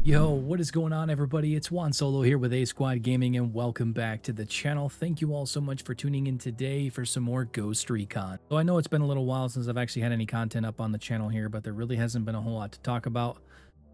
Yo, what is going on, everybody? It's Juan Solo here with A Squad Gaming, and welcome back to the channel. Thank you all so much for tuning in today for some more Ghost Recon. So I know it's been a little while since I've actually had any content up on the channel here, but there really hasn't been a whole lot to talk about.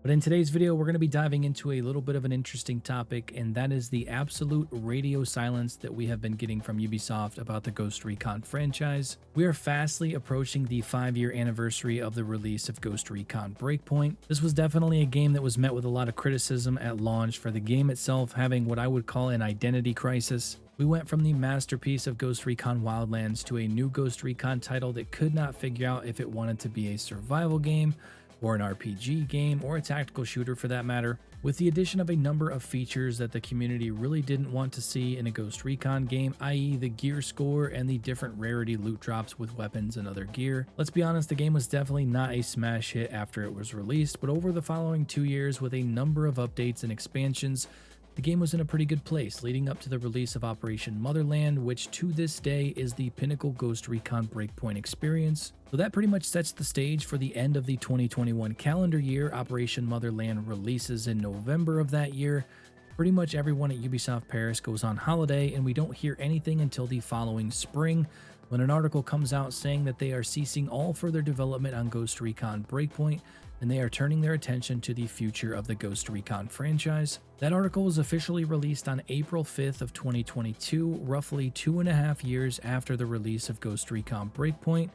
But in today's video, we're going to be diving into a little bit of an interesting topic, and that is the absolute radio silence that we have been getting from Ubisoft about the Ghost Recon franchise. We are fastly approaching the 5-year anniversary of the release of Ghost Recon Breakpoint. This was definitely a game that was met with a lot of criticism at launch for the game itself having what I would call an identity crisis. We went from the masterpiece of Ghost Recon Wildlands to a new Ghost Recon title that could not figure out if it wanted to be a survival game, or an RPG game, or a tactical shooter for that matter, with the addition of a number of features that the community really didn't want to see in a Ghost Recon game, i.e. the gear score and the different rarity loot drops with weapons and other gear. Let's be honest, the game was definitely not a smash hit after it was released, but over the following 2 years with a number of updates and expansions, the game was in a pretty good place, leading up to the release of Operation Motherland, which to this day is the pinnacle Ghost Recon Breakpoint experience. So that pretty much sets the stage for the end of the 2021 calendar year. Operation Motherland releases in November of that year. Pretty much everyone at Ubisoft Paris goes on holiday, and we don't hear anything until the following spring, when an article comes out saying that they are ceasing all further development on Ghost Recon Breakpoint, and they are turning their attention to the future of the Ghost Recon franchise. That article was officially released on April 5th of 2022, roughly 2.5 years after the release of Ghost Recon Breakpoint,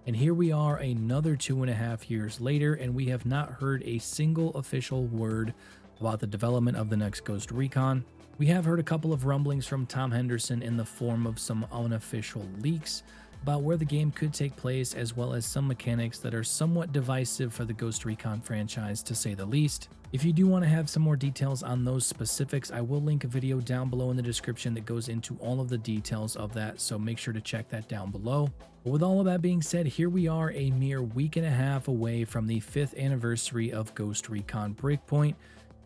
and here we are another 2.5 years later, and we have not heard a single official word about the development of the next Ghost Recon. We have heard a couple of rumblings from Tom Henderson in the form of some unofficial leaks about where the game could take place, as well as some mechanics that are somewhat divisive for the Ghost Recon franchise, to say the least. If you do want to have some more details on those specifics, I will link a video down below in the description that goes into all of the details of that, so make sure to check that down below. But with all of that being said, here we are a mere week and a half away from the 5th anniversary of Ghost Recon Breakpoint.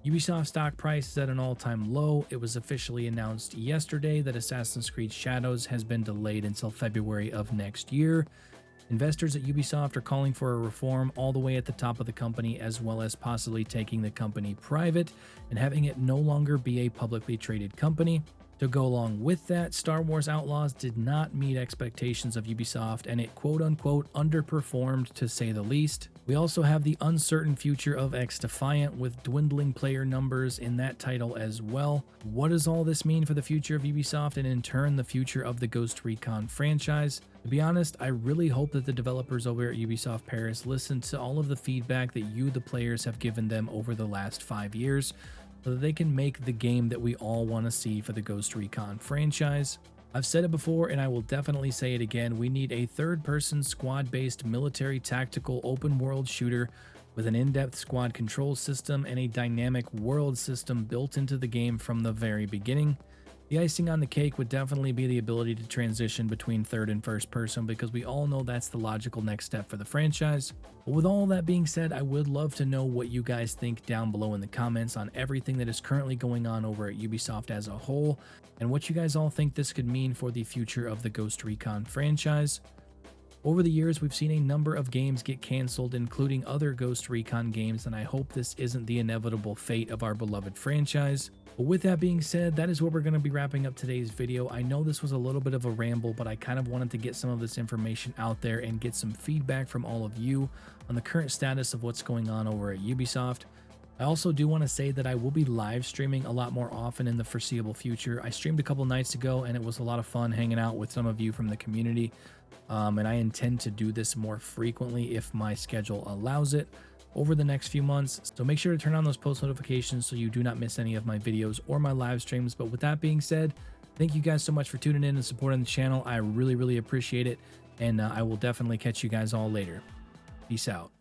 Ubisoft stock price is at an all-time low. It was officially announced yesterday that Assassin's Creed Shadows has been delayed until February of next year. Investors at Ubisoft are calling for a reform all the way at the top of the company, as well as possibly taking the company private and having it no longer be a publicly traded company. To go along with that, Star Wars Outlaws did not meet expectations of Ubisoft, and it quote-unquote underperformed, to say the least. We also have the uncertain future of X-Defiant, with dwindling player numbers in that title as well. What does all this mean for the future of Ubisoft, and in turn the future of the Ghost Recon franchise? To be honest, I really hope that the developers over at Ubisoft Paris listen to all of the feedback that you, the players, have given them over the last 5 years, so that they can make the game that we all want to see for the Ghost Recon franchise. I've said it before, and I will definitely say it again, we need a third-person squad-based military tactical open-world shooter with an in-depth squad control system and a dynamic world system built into the game from the very beginning. The icing on the cake would definitely be the ability to transition between third and first person, because we all know that's the logical next step for the franchise. But with all that being said, I would love to know what you guys think down below in the comments on everything that is currently going on over at Ubisoft as a whole, and what you guys all think this could mean for the future of the Ghost Recon franchise. Over the years, we've seen a number of games get canceled, including other Ghost Recon games, and I hope this isn't the inevitable fate of our beloved franchise. But with that being said, that is where we're going to be wrapping up today's video. I know this was a little bit of a ramble, but I kind of wanted to get some of this information out there and get some feedback from all of you on the current status of what's going on over at Ubisoft. I also do want to say that I will be live streaming a lot more often in the foreseeable future. I streamed a couple nights ago, and it was a lot of fun hanging out with some of you from the community, and I intend to do this more frequently if my schedule allows it over the next few months. So make sure to turn on those post notifications so you do not miss any of my videos or my live streams. But with that being said, thank you guys so much for tuning in and supporting the channel. I really appreciate it, and I will definitely catch you guys all later. Peace out.